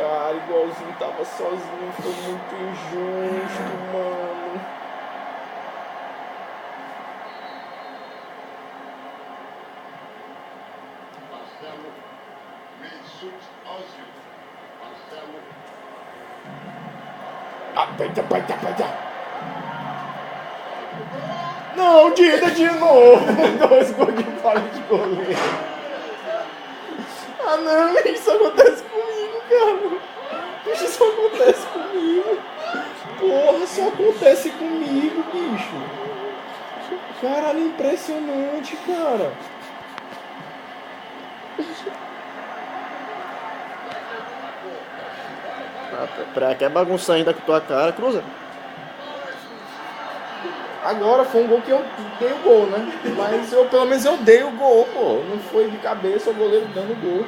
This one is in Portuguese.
cara, igualzinho tava sozinho, foi muito injusto, mano. Marcelo Mesut Ozil. Marcelo. Aperta. Não, Dida de novo. 2 gols de falha de goleiro. Ah não, isso acontece comigo, cara. Isso acontece comigo. Porra, só acontece comigo, bicho. Caralho, impressionante, cara. Quer bagunçar ainda com tua cara, cruza. Agora foi um gol que eu dei o gol, né? Mas pelo menos eu dei o gol, pô. Não foi de cabeça o goleiro dando o gol.